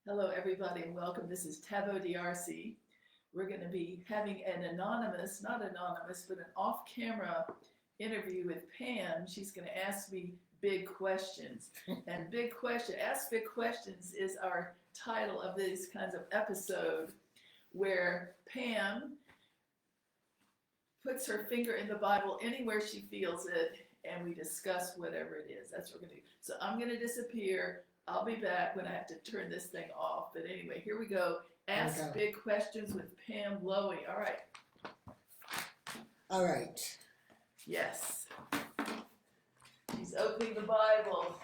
Hello, everybody, and welcome. This is Taveau DRC. We're going to be having an anonymous, not anonymous, but an off-camera interview with Pam. She's going to ask me big questions. And Ask Big Questions is our title of these kinds of episode where Pam puts her finger in the Bible anywhere she feels it, and we discuss whatever it is. That's what we're going to do. So I'm going to disappear. I'll be back when I have to turn this thing off. But anyway, here we go. Ask Big Questions with Pam Lowy. All right. All right. Yes. She's opening the Bible.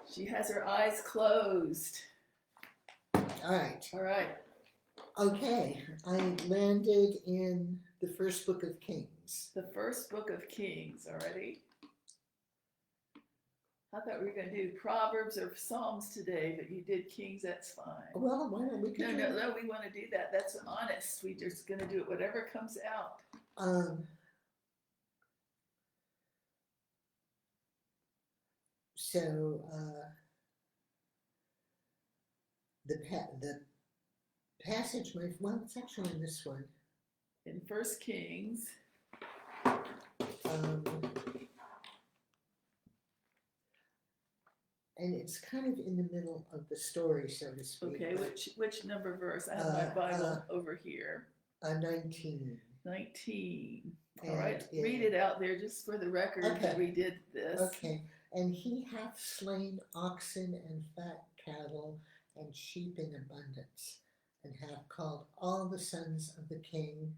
She has her eyes closed. All right. All right. Okay. I landed in the first book of Kings. The first book of Kings already. I thought we were going to do Proverbs or Psalms today, but you did Kings, that's fine. Well, why don't we No, we want to do that. That's honest. We're just going to do it, whatever comes out. The passage, it's actually in this one. In First Kings. And it's kind of in the middle of the story, so to speak. Okay, which number verse? I have my Bible over here. 19. 19. All right, read it out there just for the record that we did this. Okay, and he hath slain oxen and fat cattle and sheep in abundance, and hath called all the sons of the king,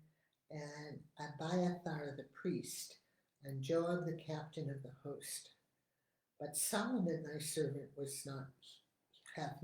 and Abiathar the priest, and Joab the captain of the host. But Solomon thy servant hath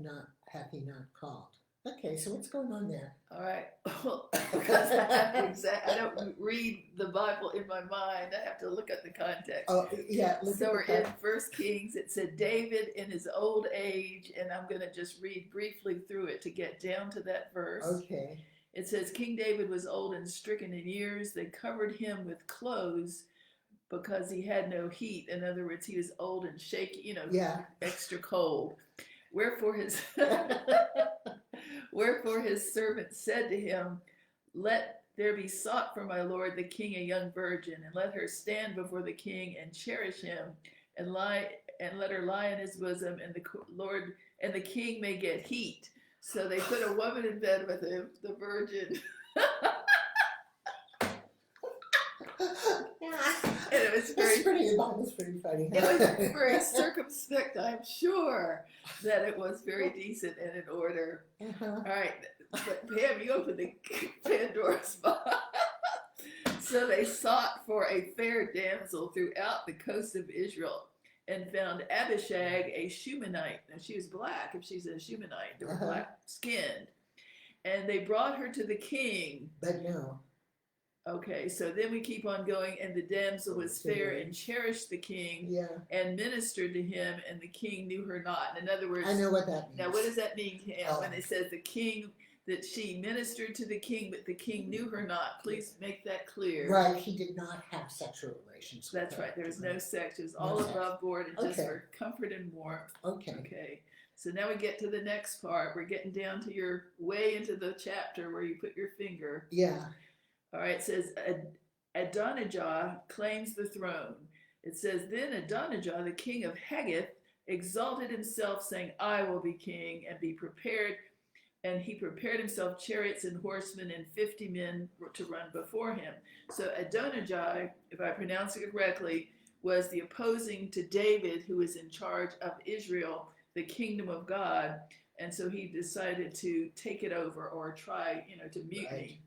he not called. Okay, so what's going on there? All right, because I don't read the Bible in my mind. I have to look at the context. Oh, yeah. So we're in First Kings. It said David in his old age, and I'm going to just read briefly through it to get down to that verse. Okay. It says, King David was old and stricken in years. They covered him with clothes because he had no heat. In other words, he was old and shaky, extra cold. Wherefore his servant said to him, let there be sought for my lord the king a young virgin, and let her stand before the king and cherish him, and let her lie in his bosom, and the king may get heat. So they put a woman in bed with him, the virgin. And it was very pretty funny. It was very circumspect, I'm sure that it was very decent and in order. All right, but Pam, you opened the Pandora's box. So they sought for a fair damsel throughout the coast of Israel, and found Abishag a Shumanite. Now she was black. If she's a Shumanite, they were black skinned, and they brought her to the king. But no. Okay, so then we keep on going, and the damsel was fair and cherished the king, and ministered to him, and the king knew her not. In other words, I know what that means. Now, what does that mean to him when it says the king, that she ministered to the king, but the king knew her not? Please make that clear. Right, he did not have sexual relations with That's her. right, there was no sex. It was all above board and just for comfort and warmth. Okay. So now we get to the next part. We're getting down to your way into the chapter where you put your finger. Yeah. All right, it says Adonijah claims the throne. It says, then Adonijah, the king of Haggith, exalted himself, saying, I will be king, and be prepared. And he prepared himself chariots and horsemen and 50 men to run before him. So Adonijah, if I pronounce it correctly, was the opposing to David, who was in charge of Israel, the kingdom of God. And so he decided to take it over, or try, to mutiny. Right.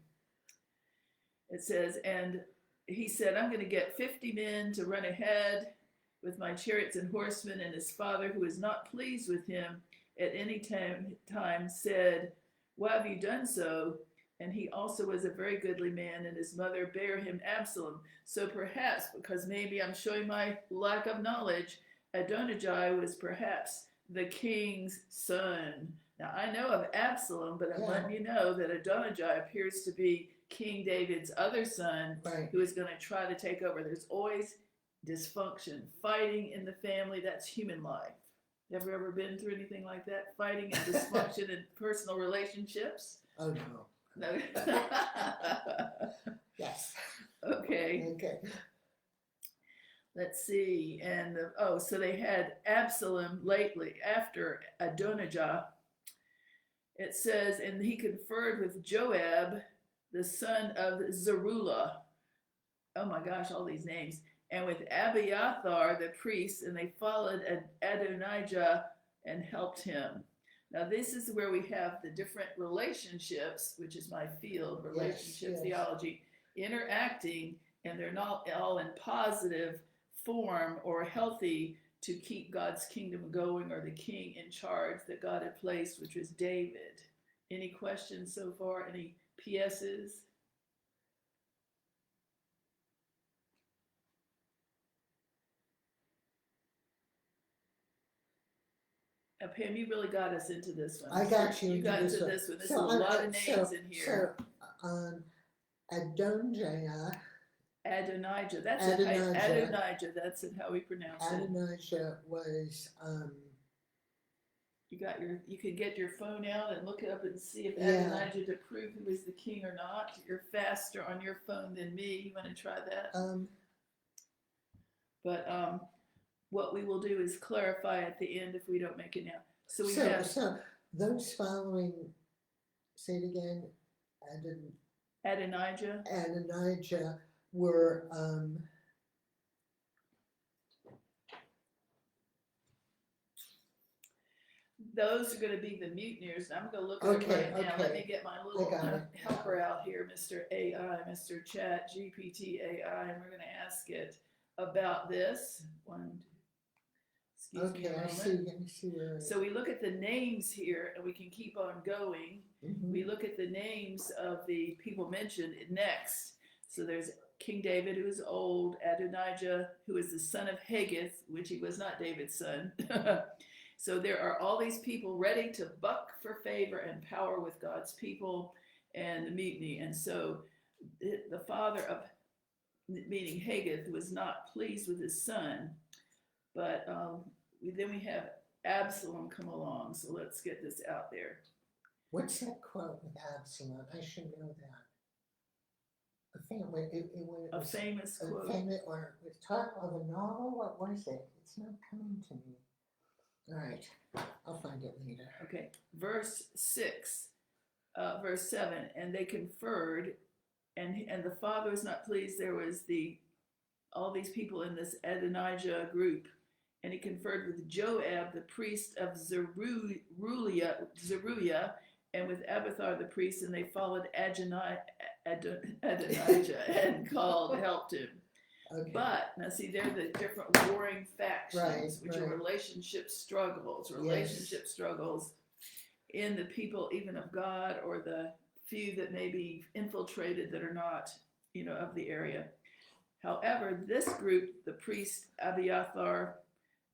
It says, and he said, I'm going to get 50 men to run ahead with my chariots and horsemen. And his father, who was not pleased with him at any time, said, why have you done so? And he also was a very goodly man, and his mother bare him Absalom. So perhaps, because maybe I'm showing my lack of knowledge, Adonijah was perhaps the king's son. Now, I know of Absalom, but I'm letting you know that Adonijah appears to be King David's other son, who is going to try to take over. There's always dysfunction, fighting in the family. That's human life. Have you ever been through anything like that? Fighting and dysfunction in personal relationships? Oh no. No. Yes. Okay. Okay. Let's see. And so they had Absalom lately after Adonijah. It says, and he conferred with Joab, the son of Zeruiah. Oh my gosh, all these names. And with Abiathar the priest, and they followed Adonijah and helped him. Now, this is where we have the different relationships, which is my field, relationship theology, interacting, and they're not all in positive form or healthy to keep God's kingdom going, or the king in charge that God had placed, which was David. Any questions so far? Any PSs? Pam, you really got us into this one. I got you. You got into this one. There's a lot of names in here. So, Adonijah. Adonijah. That's Adonijah. Adonijah. That's how we pronounce it. Adonijah was. You could get your phone out and look it up and see if Adonijah to prove who is the king or not. You're faster on your phone than me. You want to try that? But what we will do is clarify at the end if we don't make it now. So those following. Say it again. Adonijah. Adonijah were. Those are going to be the mutineers. I'm going to look at it right now. Let me get my little helper out here, Mr. AI, Mr. Chat GPT AI, and we're going to ask it about this. Excuse me a moment. Let me see where. So we look at the names here, and we can keep on going. Mm-hmm. We look at the names of the people mentioned next. So there's King David, who is old, Adonijah, who is the son of Haggith, which he was not David's son. So there are all these people ready to buck for favor and power with God's people and the mutiny. And so the father of, meaning Haggith, was not pleased with his son. But then we have Absalom come along. So let's get this out there. What's that quote with Absalom? I should know that. A famous quote. Or with talk of a novel? What was it? It's not coming to me. All right, I'll find it later. Okay, verse 6, verse 7, and they conferred, and the father was not pleased. There was all these people in this Adonijah group, and he conferred with Joab, the priest of Zeruiah, and with Abiathar the priest, and they followed Adonijah and helped him. Okay. But now see, they're the different warring factions, which are relationship struggles in the people even of God, or the few that may be infiltrated that are not, of the area. However, this group, the priest Abiathar,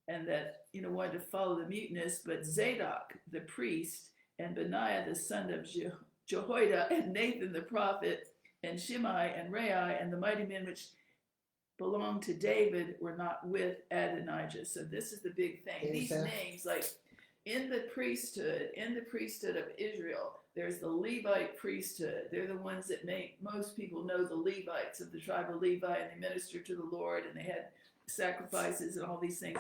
and that wanted to follow the mutinous, but Zadok the priest and Benaiah the son of Jehoiada and Nathan the prophet and Shimei and Rai and the mighty men which belonged to David were not with Adonijah. So this is the big thing. These names, like in the priesthood of Israel, there's the Levite priesthood. They're the ones that most people know the Levites of the tribe of Levi, and they ministered to the Lord, and they had sacrifices and all these things.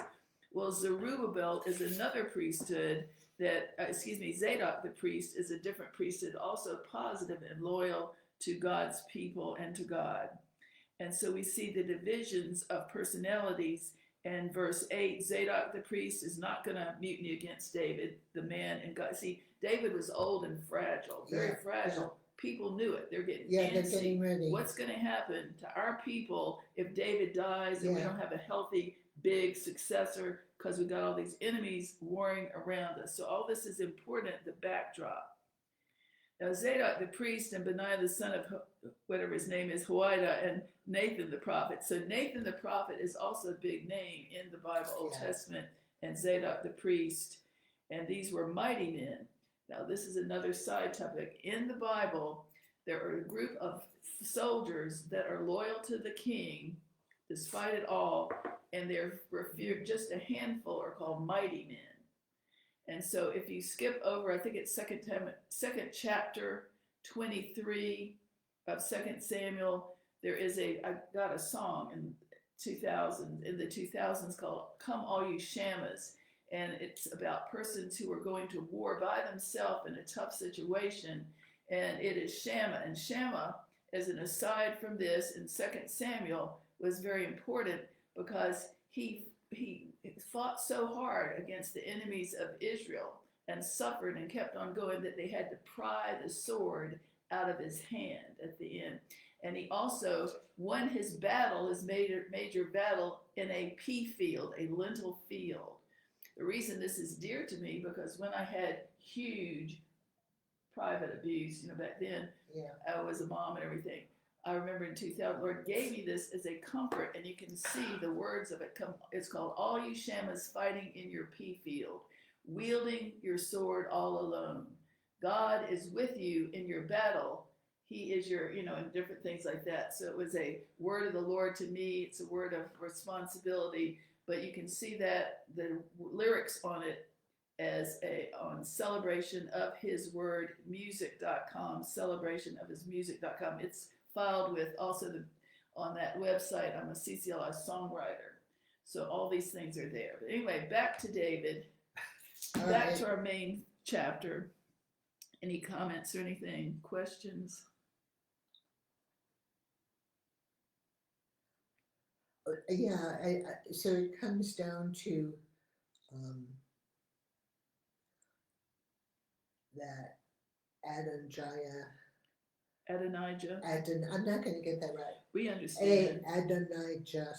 Well, Zerubbabel is another priesthood Zadok the priest is a different priesthood, also positive and loyal to God's people and to God. And so we see the divisions of personalities. And verse 8, Zadok the priest is not going to mutiny against David, the man and God. See, David was old and fragile, very fragile. Yeah. People knew it. They're getting they're getting ready. What's going to happen to our people if David dies and we don't have a healthy, big successor, because we got all these enemies warring around us. So all this is important, the backdrop. Now Zadok the priest and Benaiah the son of whatever his name is, Jehoiada, and Nathan the prophet. So Nathan the prophet is also a big name in the Bible, Old Testament, and Zadok the priest. And these were mighty men. Now this is another side topic. In the Bible, there are a group of soldiers that are loyal to the king, despite it all, and they're just a handful are called mighty men. And so if you skip over, I think it's second chapter 23 of Second Samuel, I got a song in the 2000s called "Come All You Shammahs," and it's about persons who are going to war by themselves in a tough situation, and it is Shammah. And Shammah, as an aside from this, in Second Samuel, was very important because he fought so hard against the enemies of Israel and suffered and kept on going that they had to pry the sword out of his hand at the end. And he also won his major battle in a pea field, a lentil field. The reason this is dear to me, because when I had huge private abuse, back then, I was a mom and everything. I remember in 2000, Lord gave me this as a comfort, and you can see the words of it come. It's called "All You Shammahs fighting in your pea field, wielding your sword all alone. God is with you in your battle. He is your," and different things like that. So it was a word of the Lord to me. It's a word of responsibility, but you can see that the lyrics on it as on celebration of his word music.com, celebration of his music.com. It's filed with also on that website. I'm a CCLI songwriter. So all these things are there. But anyway, back to David. Back to our main chapter. Any comments or anything? Questions? So it comes down to that Adonijah. I'm not going to get that right. We understand. Adonijah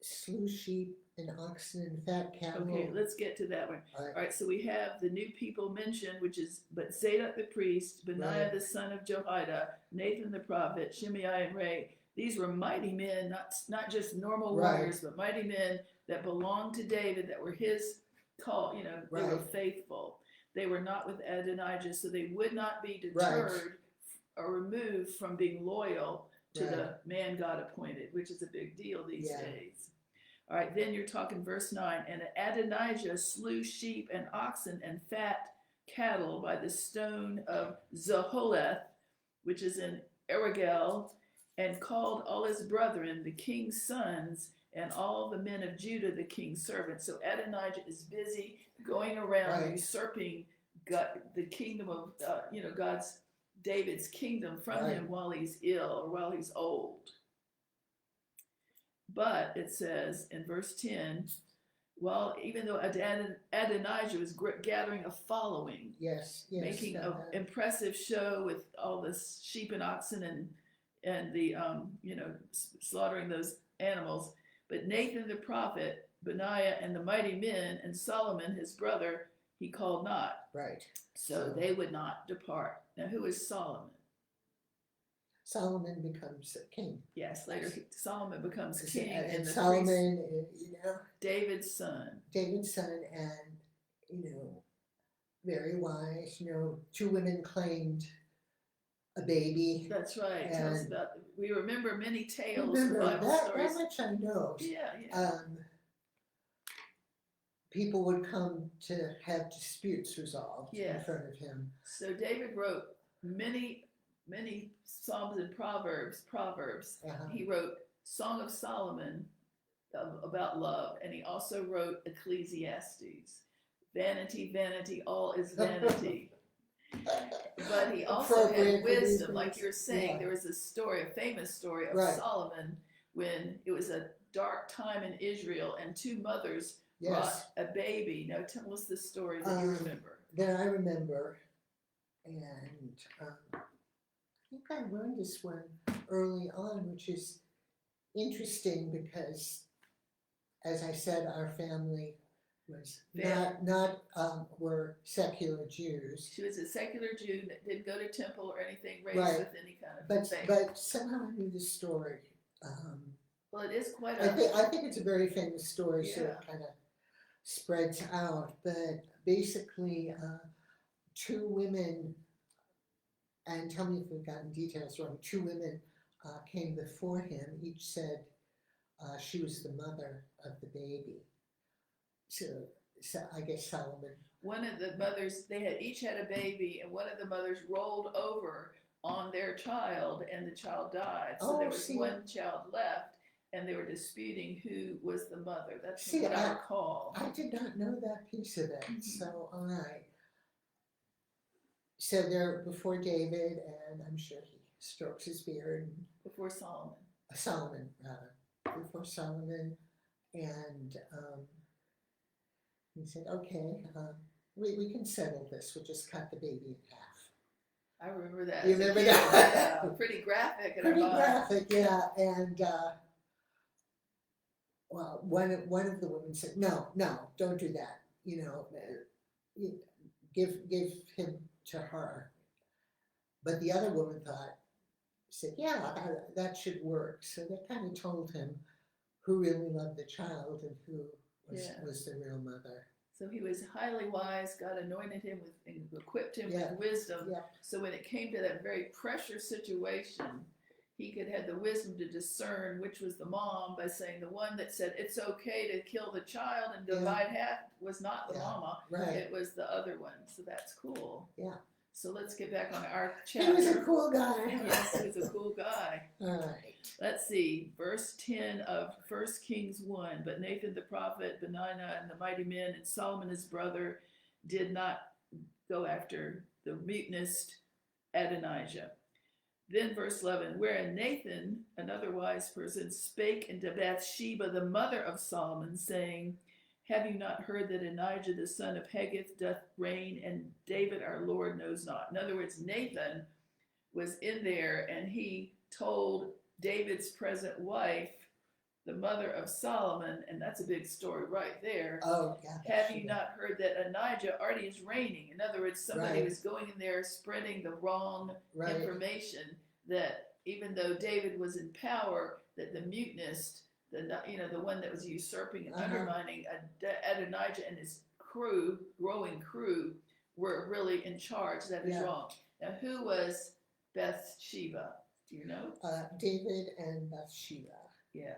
slew sheep and oxen and fat cattle. Okay, let's get to that one. All right, so we have the new people mentioned, which is but Zadok the priest, Benaiah the son of Jehoiada, Nathan the prophet, Shimei and Ray. These were mighty men, not just normal warriors, but mighty men that belonged to David, that were his call. They were faithful. They were not with Adonijah, so they would not be deterred or removed from being loyal to the man God appointed, which is a big deal these days. All right, then you're talking verse 9. And Adonijah slew sheep and oxen and fat cattle by the stone of Zoholeth, which is in Erogel, and called all his brethren, the king's sons, and all the men of Judah, the king's servants. So Adonijah is busy going around usurping the kingdom of, David's kingdom from him while he's ill or while he's old. But it says in verse 10, even though Adonijah was gathering a following, making an impressive show with all the sheep and oxen and the slaughtering those animals, but Nathan the prophet, Benaiah and the mighty men, and Solomon his brother, he called not. So they would not depart. Now, who is Solomon? Solomon becomes king. Yes, later Solomon becomes king. And Solomon, David's son. And, very wise. 2 women claimed a baby. That's right. Tell us about it. We remember many tales. That much I know. Yeah. People would come to have disputes resolved in front of him. So David wrote many Psalms and Proverbs. He wrote Song of Solomon about love, and he also wrote Ecclesiastes. Vanity, vanity, all is vanity. But he also had wisdom, like you're saying. There was a famous story of Solomon when it was a dark time in Israel, and 2 mothers brought a baby. Now tell us the story that you remember. That I remember, and I think I learned this one early on, which is interesting because, as I said, our family was were secular Jews. She was a secular Jew that didn't go to temple or anything, raised with any kind of faith. But somehow I knew the story. Well, it is quite I think it's a very famous story, so it kind of spreads out. But basically, 2 women, and tell me if we've gotten details wrong, 2 women came before him. Each said she was the mother of the baby. so I guess Solomon. One of the mothers, they had each had a baby, and one of the mothers rolled over on their child, and the child died. So there Oh, was see, one child left, and they were disputing who was the mother. That's see, what I recall. I did not know that piece of it. Mhm. So, all right. So they're before David, and I'm sure he strokes his beard. Before Solomon. Solomon, rather, before Solomon, and he said, "Okay, we can settle this. We'll just cut the baby in half." I remember that. You remember that? Yeah, pretty graphic. Pretty graphic, yeah. And well, one of the women said, "No, no, don't do that. You know, give him to her." But the other woman said, "Yeah, that should work." So they kind of told him who really loved the child and who was the real mother. So he was highly wise. God anointed him with and equipped him Yeah. with wisdom. Yeah. So when it came to that very pressure situation, he could have the wisdom to discern which was the mom by saying the one that said it's okay to kill the child and divide half was not the mama. Right. It was the other one. So that's cool. Yeah. So let's get back on our chapter. He was a cool guy. Yes, he was a cool guy. All right. Let's see, verse 10 of 1 Kings 1. But Nathan the prophet, Benaiah, and the mighty men, and Solomon his brother did not go after the mutinous Adonijah. Then verse 11, wherein Nathan, another wise person, spake unto Bathsheba, the mother of Solomon, saying, have you not heard that Adonijah the son of Haggith doth reign, and David our Lord knows not? In other words, Nathan was in there, and he told David's present wife, the mother of Solomon, and that's a big story right there. Oh, yeah. Have you not heard that Adonijah already is reigning? In other words, somebody was going in there spreading the wrong information, that even though David was in power, that the mutinist, the one that was usurping and undermining Adonijah and his crew, growing crew, were really in charge. That is wrong. Now, who was Bathsheba? Do you know? David and Bathsheba. Yes.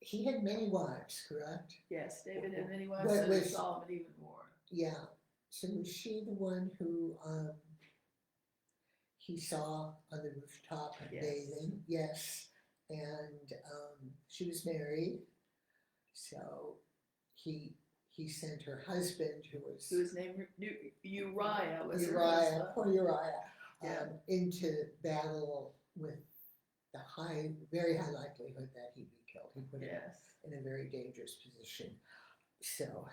He had many wives, correct? Yes, David had many wives, so did Solomon even more. Yeah. So was she the one who he saw on the rooftop bathing? Yes. And she was married. So he sent her husband, who was named Uriah. Poor Uriah, into battle with the very high likelihood that he'd be killed. He put him in a very dangerous position. So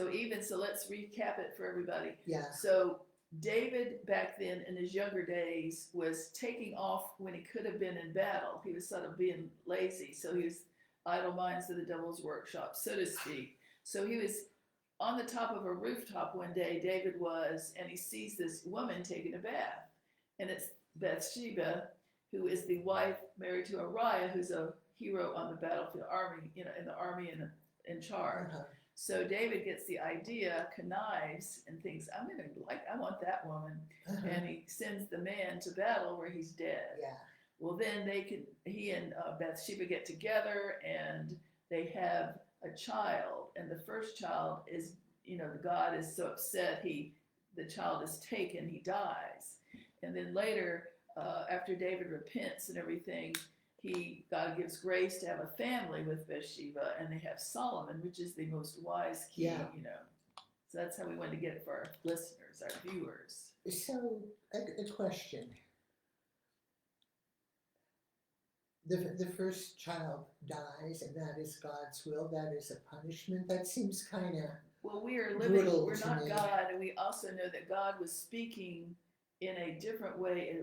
let's recap it for everybody. Yeah. So David back then in his younger days was taking off when he could have been in battle. He was sort of being lazy. So he was idle minds of the devil's workshop, so to speak. So he was on the top of a rooftop one day, David was, and he sees this woman taking a bath. And it's Bathsheba, who is the wife married to Uriah, who's a hero on the battlefield army, in the army and in charge. So David gets the idea, connives, and thinks, I want that woman. And he sends the man to battle where he's dead. Yeah. Well, then he and Bathsheba get together, and they have a child. And the first child is, God is so upset, the child is taken, he dies. And then later, after David repents and everything, God gives grace to have a family with Bathsheba, and they have Solomon, which is the most wise king, So that's how we want to get it for our listeners, our viewers. So, a question. The first child dies, and that is God's will. That is a punishment. That seems kind of we are living. We're not God, and we also know that God was speaking in a different way.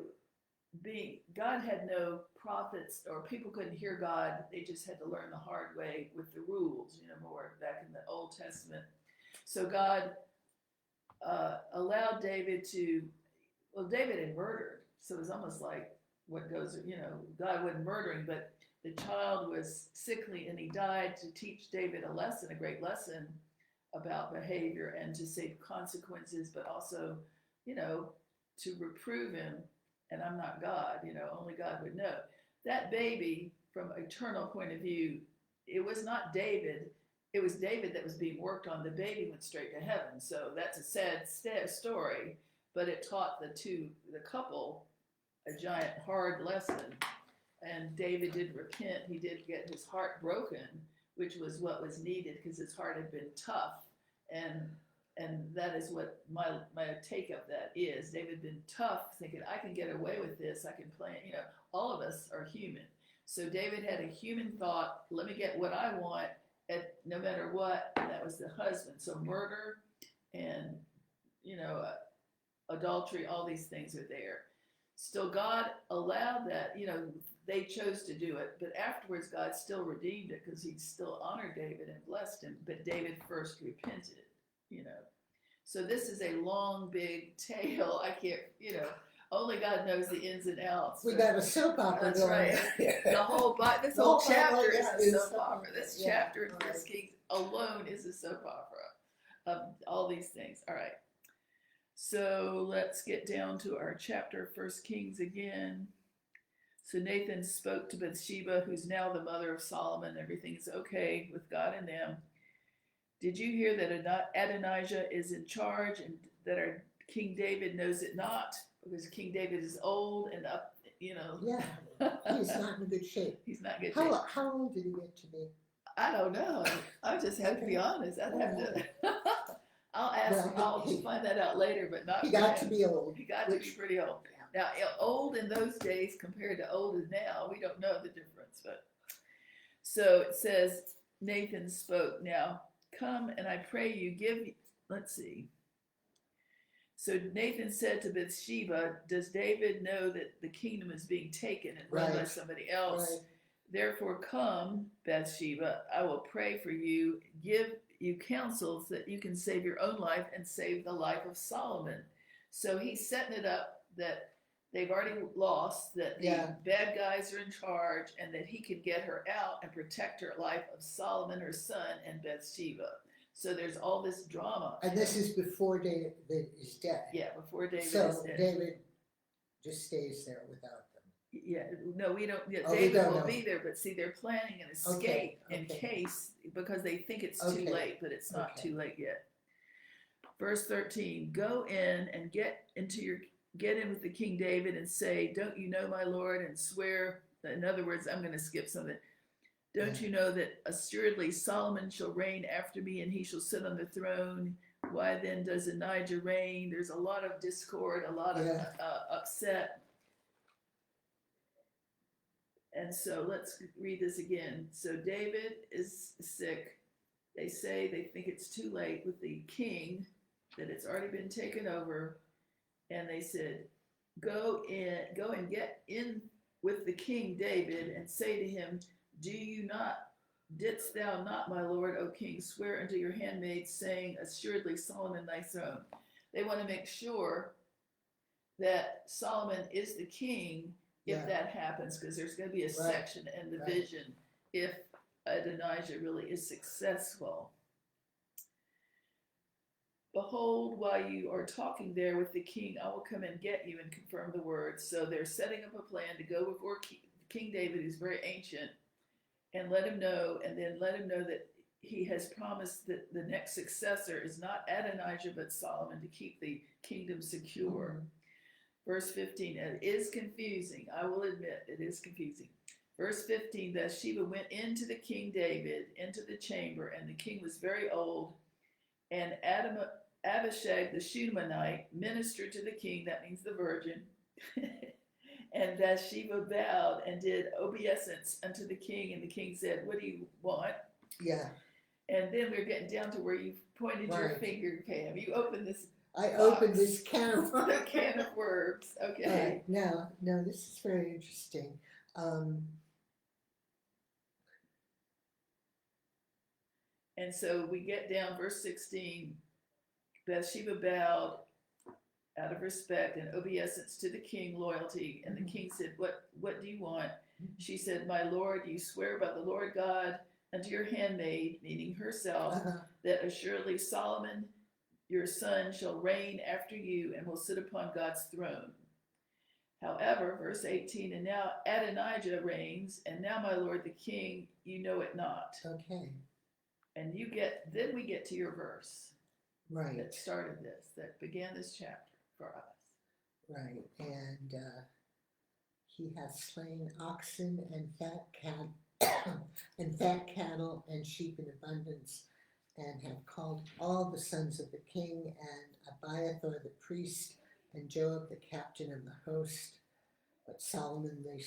God had no prophets, or people couldn't hear God. They just had to learn the hard way with the rules, more back in the Old Testament. So God allowed David David had murdered, so it was almost like what goes, God wasn't murdering, but the child was sickly and he died to teach David a great lesson about behavior and to save consequences, but also, to reprove him. And I'm not God, only God would know. that baby, from an eternal point of view, it was not David. It was David that was being worked on. The baby went straight to heaven. So that's a sad story, but it taught the couple, a giant hard lesson. And David did repent. He did get his heart broken, which was what was needed because his heart had been tough. And that is what my take of that is. David had been tough, thinking, I can get away with this. I can play, all of us are human. So David had a human thought, let me get what I want at no matter what. And that was the husband. So murder and, adultery, all these things are there. Still, God allowed that, they chose to do it, but afterwards God still redeemed it because he still honored David and blessed him, but David first repented, So this is a long, big tale. I can't, only God knows the ins and outs. We got a soap opera That's going right. on. The whole The whole chapter Bible, is yeah, a soap opera. This chapter in right. First Kings alone is a soap opera of all these things. All right. So let's get down to our chapter, First Kings again. So Nathan spoke to Bathsheba, who's now the mother of Solomon. Everything's okay with God and them. Did you hear that Adonijah is in charge and that our King David knows it not? Because King David is old and up, Yeah, he's not in good shape. He's not in good shape. How old did he get to be? I don't know. I just have to be honest. I'd have to. I'll ask. I'll find that out later, but not. He got to be old. He got to be pretty old. Now, old in those days compared to old as now, we don't know the difference. But so it says, Nathan spoke. Now, come and I pray you give. Let's see. So Nathan said to Bathsheba, does David know that the kingdom is being taken and run by somebody else? Right. Therefore, come, Bathsheba, I will pray for you, give you counsels that you can save your own life and save the life of Solomon. So he's setting it up that they've already lost, that the bad guys are in charge, and that he can get her out and protect her life of Solomon, her son, and Bathsheba. So there's all this drama. And this is before David is dead. Yeah, before David is dead. So David just stays there without them. Yeah, no, we don't. Yeah, David will be there, but see, they're planning an escape in case, because they think it's too late, but it's not too late yet. Verse 13, go in and get in with the King David and say, don't you know my Lord, and swear, in other words, I'm going to skip something. Don't you know that assuredly Solomon shall reign after me and he shall sit on the throne? Why then does Adonijah reign? There's a lot of discord, a lot of upset. And so let's read this again. So David is sick. They say they think it's too late with the king, that it's already been taken over. And they said, go and get in with the King David and say to him, didst thou not, my Lord, O king, swear unto your handmaid, saying, assuredly Solomon thy throne. They want to make sure that Solomon is the king if that happens, because there's going to be a section and division if Adonijah really is successful. Behold, while you are talking there with the king, I will come and get you and confirm the words. So they're setting up a plan to go before King David, who's very ancient, and let him know that he has promised that the next successor is not Adonijah but Solomon, to keep the kingdom secure. Mm-hmm. Verse 15, it is confusing. I will admit it is confusing. Verse 15, Bathsheba went into the King David, into the chamber, and the king was very old. And Abishag the Shunammite ministered to the king, that means the virgin. And Bathsheba bowed and did obeisance unto the king. And the king said, what do you want? Yeah. And then we're getting down to where you pointed your finger, Pam. You opened this opened this can of worms. The can of worms. Okay. Now, this is very interesting. And so we get down, verse 16. Bathsheba bowed out of respect and obeisance to the king, loyalty. And the king said, what do you want? She said, my lord, you swear by the Lord God unto your handmaid, meaning herself, that assuredly Solomon, your son, shall reign after you and will sit upon God's throne. However, verse 18, and now Adonijah reigns, and now my lord the king, you know it not. Okay. And then we get to your verse Right. that started this, that began this chapter for us. Right. And he hath slain oxen and fat cattle and sheep in abundance, and have called all the sons of the king, and Abiathar the priest, and Joab the captain of the host, but Solomon thy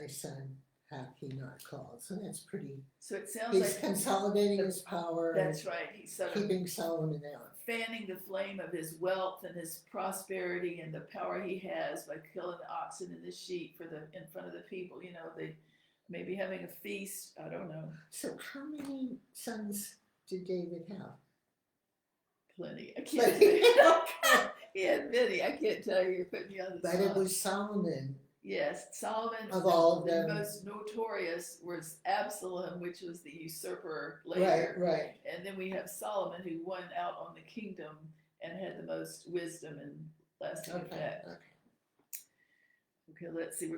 son hath he not called. So that's pretty. So it sounds He's like consolidating his power. That's right. He's sort of keeping Solomon out, fanning the flame of his wealth and his prosperity and the power he has by killing the oxen and the sheep in front of the people. You know, they maybe having a feast. I don't know. So how many sons did David have? Plenty. I can't tell you. He had many. I can't tell you. You're putting me on the spot. But it was Solomon. Yes, Solomon. Of all of the them. most notorious was Absalom, which was the usurper later. Right. And then we have Solomon, who won out on the kingdom and had the most wisdom and lasting effect. Okay, let's see.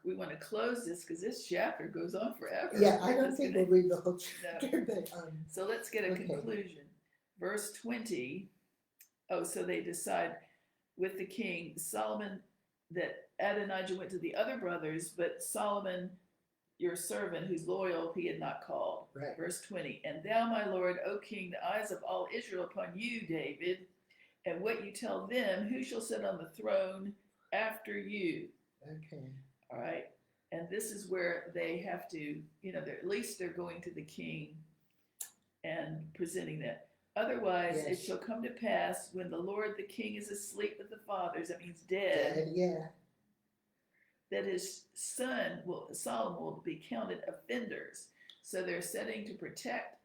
We want to close this because this chapter goes on forever. Yeah, I don't think we'll read the whole chapter. No. But, so let's get a conclusion. Verse 20. Oh, so they decide with the king, Solomon, that Adonijah went to the other brothers, but Solomon, your servant, who's loyal, he had not called. Right. Verse 20. And thou, my lord, O king, the eyes of all Israel upon you, David, and what you tell them, who shall sit on the throne after you? Okay. All right. And this is where they have to, at least they're going to the king and presenting that. Otherwise, Yes. it shall come to pass when the Lord the king is asleep with the fathers, that means dead, Yeah. that his son, Solomon, will be counted offenders. So they're setting to protect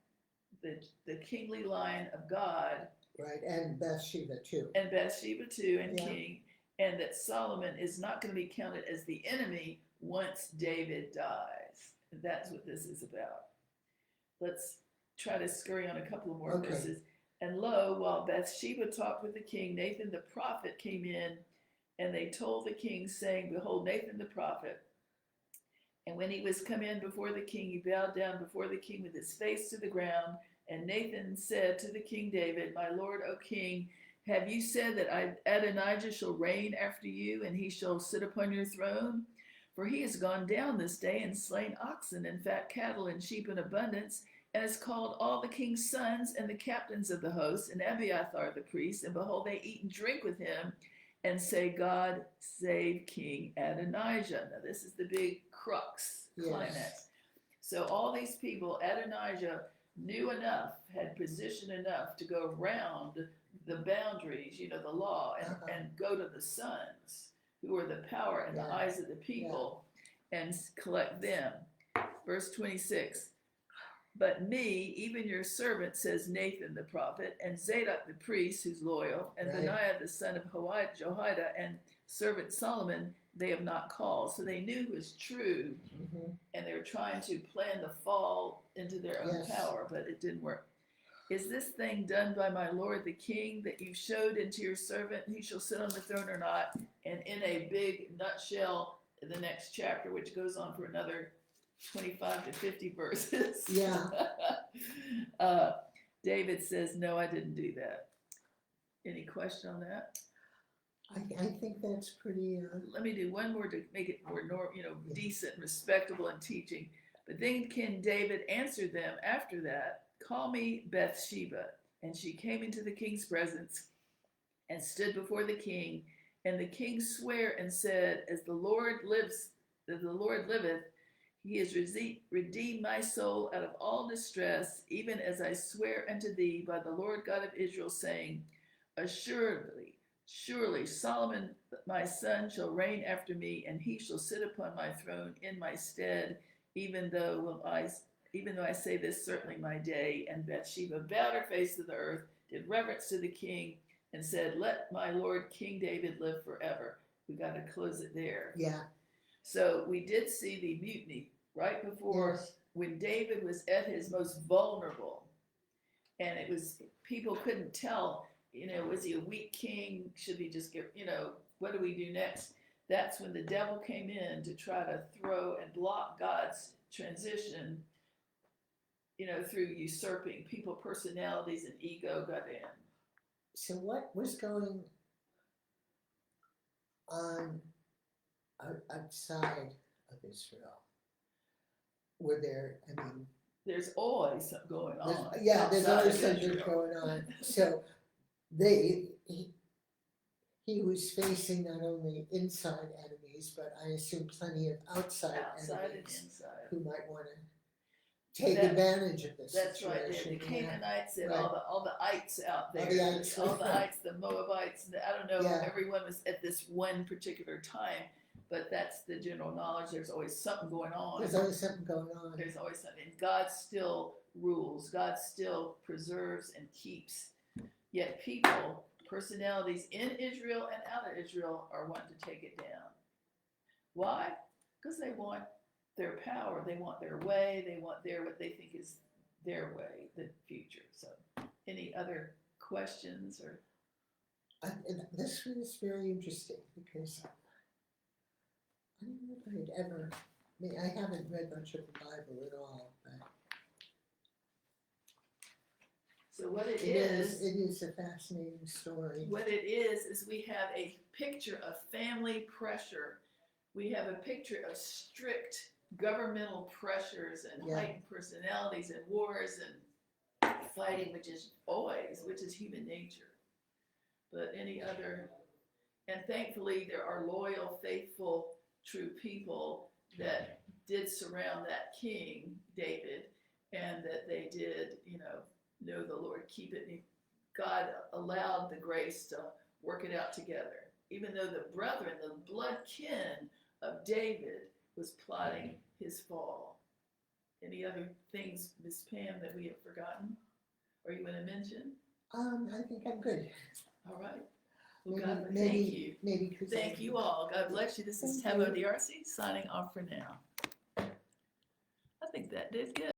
the kingly line of God. Right, and Bathsheba too. And Bathsheba too, and king. And that Solomon is not going to be counted as the enemy once David dies. And that's what this is about. Let's try to scurry on a couple of more verses. And lo, while Bathsheba talked with the king, Nathan the prophet came in, and they told the king, saying, behold, Nathan the prophet. And when he was come in before the king, he bowed down before the king with his face to the ground. And Nathan said to the king David, my lord, O king, have you said that Adonijah shall reign after you, and he shall sit upon your throne? For he has gone down this day and slain oxen and fat cattle and sheep in abundance, and has called all the king's sons and the captains of the host, and Abiathar the priest, and behold, they eat and drink with him, and say, God save King Adonijah. Now this is the big crux, climax. So all these people, Adonijah knew enough, had position enough to go around the boundaries, the law, and go to the sons, who are the power in the eyes of the people, and collect them. Verse 26. But me, even your servant, says Nathan the prophet, and Zadok the priest, who's loyal, and Benaiah the son of Jehoiada, and servant Solomon, they have not called. So they knew it was true, and they were trying to plan the fall into their own power, but it didn't work. Is this thing done by my lord the king, that you showed unto your servant, he shall sit on the throne or not? And in a big nutshell, in the next chapter, which goes on for another 25 to 50 verses. David says, no, I didn't do that. Any question on that? I think that's pretty. Let me do one more to make it more decent, respectable in teaching. But then King David answered them after that, call me Bathsheba. And she came into the king's presence and stood before the king. And the king sware and said, as the Lord liveth, he has redeemed my soul out of all distress, even as I swear unto thee by the Lord God of Israel, saying, surely Solomon my son shall reign after me, and he shall sit upon my throne in my stead, even though I say this certainly my day. And Bathsheba bowed her face to the earth, did reverence to the king, and said, let my lord King David live forever. We got to close it there. So we did see the mutiny right before when David was at his most vulnerable. And it was, people couldn't tell, was he a weak king? Should we just get, what do we do next? that's when the devil came in to try to throw and block God's transition, through usurping people, personalities, and ego got in. So what was going on outside of Israel? Were there, There's always something going on. there's outside always of something Israel. going on. So he was facing not only inside enemies, but I assume plenty of outside Outside and enemies inside. who might want to take That- advantage of this That's right. situation. The Canaanites and right. all the ites out there. All the ites. All the ites, the Moabites. I don't know. Yeah. Everyone was at this one particular time, but that's the general knowledge. There's always something going on. There's always something going on. There's always something. And God still rules. God still preserves and keeps. Yet people, personalities in Israel and out of Israel are wanting to take it down. Why? Because they want their power, they want their way, they want what they think is their way, the future. So, any other questions or? And this was very interesting because I don't know if I'd ever. I haven't read much of the Bible at all, but so what it is a fascinating story. What it is we have a picture of family pressure. We have a picture of strict governmental pressures and heightened personalities and wars and fighting, which is human nature. But any other, and thankfully there are loyal, faithful, true people that did surround that king, David, and that they did, know the Lord, keep it. God allowed the grace to work it out together. Even though the brethren, the blood kin of David was plotting his fall. Any other things, Miss Pam, that we have forgotten? Or you want to mention? I think I'm good. All right. Well, God, thank you. Maybe Thank you all. God bless you. This is Taveau DRC signing off for now. I think that did good.